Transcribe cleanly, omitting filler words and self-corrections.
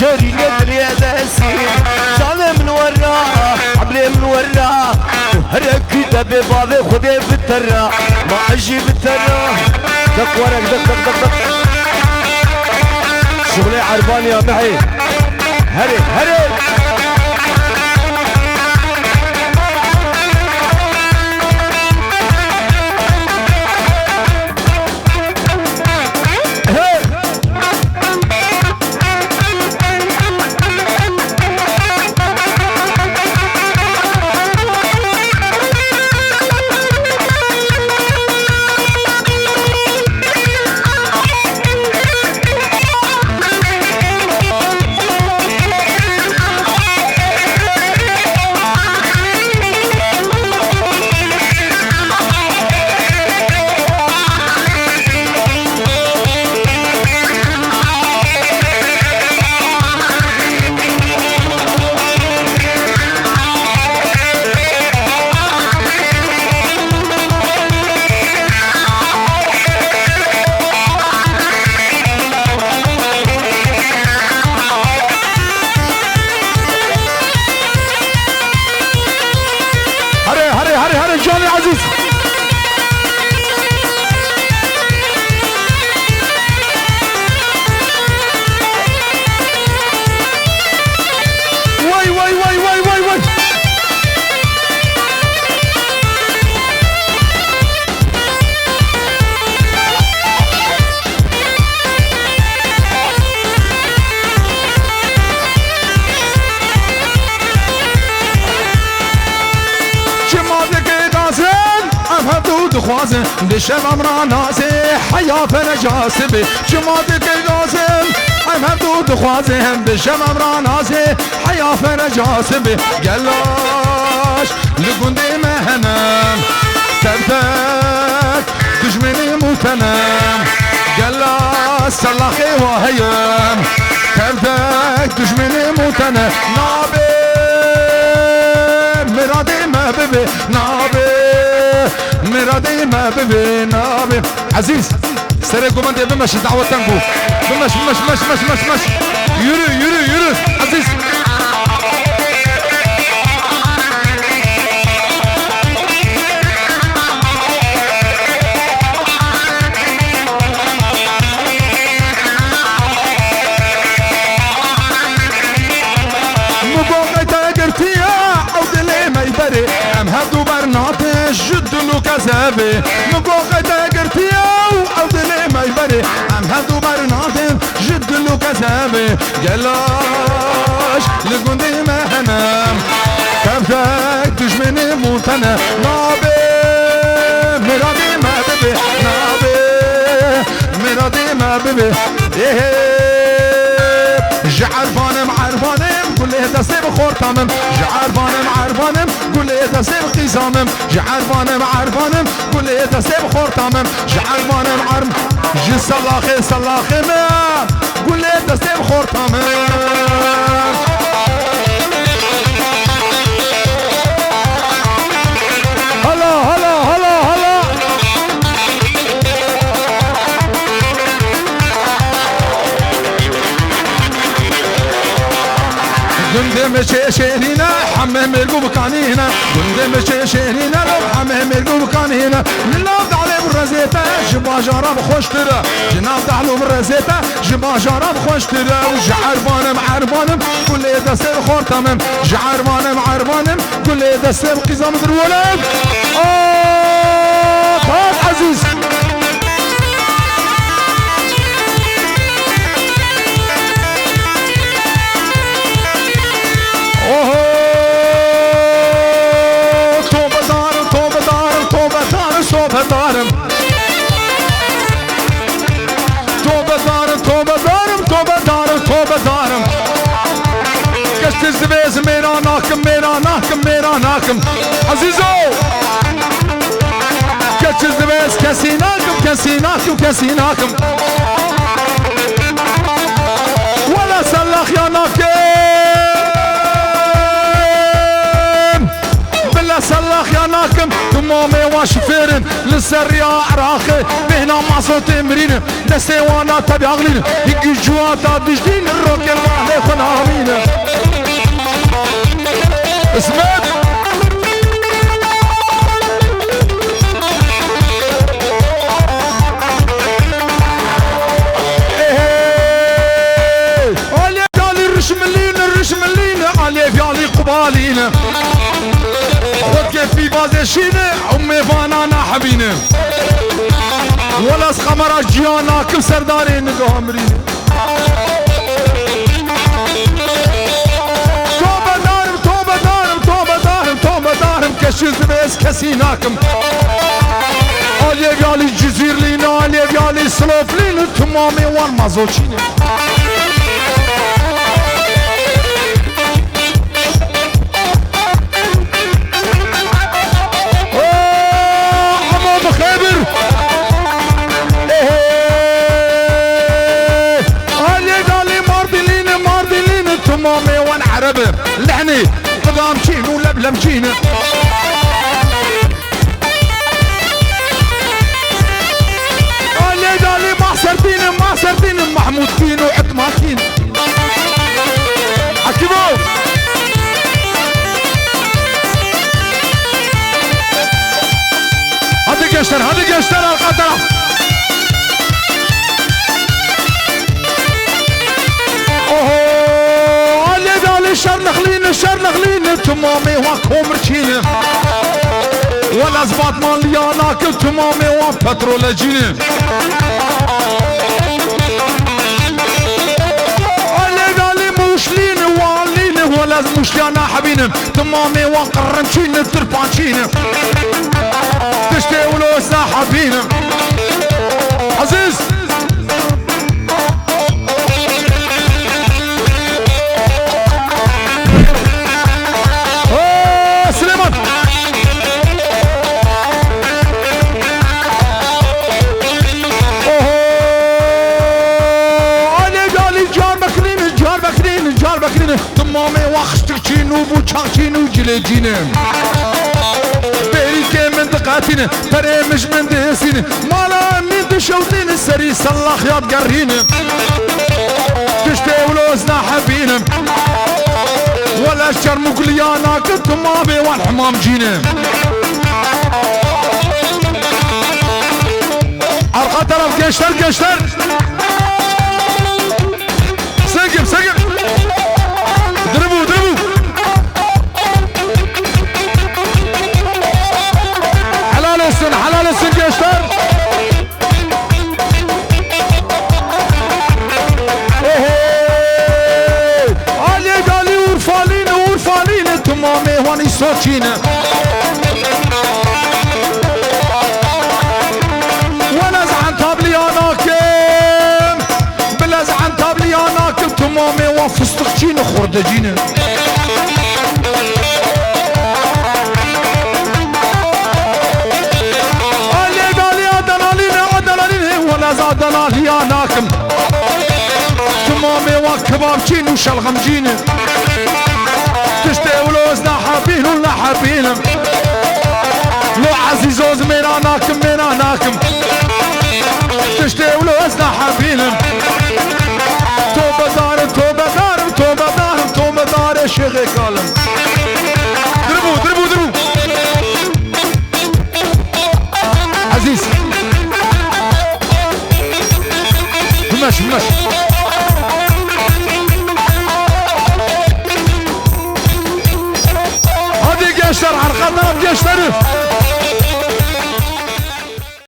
شري قدر يا داسي جاني من وراه عبلي من وراه هرك كده ببابي خدي بالترا ما اجي بالترا دق ورق دق دق دق دق شغلي عربان يا معي هري هري خوازم بشم امرا نازه حیات نجاسبه جمادك لازم ام هردو خوازم بشم امرا نازه حیات نجاسبه گلاش لگنده مهنم تبتك دجمني متنم گلاش سلاخي وهيم تبتك دجمني متنم نابي مرادي ما ببي نابي مرادي ما ببي نابي عزيز سرقوا من دي بمشي دعوة تنقو بمشي مش يرو عزيز ام هدو برناتش جدلو كذابي مبوغي تاقرتيو او دلي ما يبري ام هدو برناتش جدلو كذابي قلاش لقندي مهنم كفتك دجمني موتنا نابي مرادي ما ببي نابي مرادي ما ببي جعرفانم كل دستي بخورتامم جعرفانم كل دستي بقيزامم جعرفانم كل دستي بخورتامم جعرفانم سلاخي كل دستي بخورتامم قندم شيرينا حمام القبقانينا قندم شيرينا لو حمام القبقانينا نلاب عليه بالرزيته جبا جرب خوش ترى جناب عليه بالرزيته جبا جرب خوش ترى جعربانم كل دستي خورتامم جعربانم كل دستي قزام الولد طاق عزيز توبة دارم كشت الزبيز ميرا ناكم عزيزو كشت الزبيز كسيناكم ولا سلخ يا ناكم بلا سلخ يا ناكم ثم تمامي واشفيرن للسرية عراقي بهنا مع صوت مرين دستي وانا تبي عقلين يجي جواتا دجدين الروك الواحد فنامين اسمت علي فيالي الرشملين علي فيالي قبالين خد في بازشينه امي فانانا حبينه ولا سخمرة جيانا كل سردارين قامرين توبة دارم كشيز بيس كسيناكم علي فيالي الجزير لينا علي فيالي سلوف لينا تمامي وان مازوشينه تمامي وانا عربي لحني قدام شين ولبلم شين قالي قالي ما سردين محمود كين وعتما كين حكيبو هذا قشتر القدرة شر نخلين تمامي وكومر شينه ولا زباط ماليانا كل تمامي وبترول جينه علي موشلين والين ولا موشليانا حبينه تمامي وقرن شينه تربان شينه تشتي ولو ساحبينه عزيز تمامي واخشتكين وبوچاكين وجليجين بريكي من دقاتين بريمش من ديسين مالا من دشوتين السري سلاخ يا تقرين تشتي ولوزنا حبين ولا الشر مقليانا كنت تمامي والحمام جين ارقى طرف قشتر سقف ضربوا حلال السن قشتر علي ورفالين تمامي واني صوتين وانا زعن طابلي انا كم بلا زعن طابلي انا كم تمامي وفستقشين خردجين زادنا لياناكم تمامي وكبابشين وشلغمجين تشتي ولوزنا حابين ولا حابين لو عزيزوز ميناناكم تشتي ولوزنا حابين توبة دار شيخي كالم ضربوا عزيز ماشي هذه قشر على الخضر قشر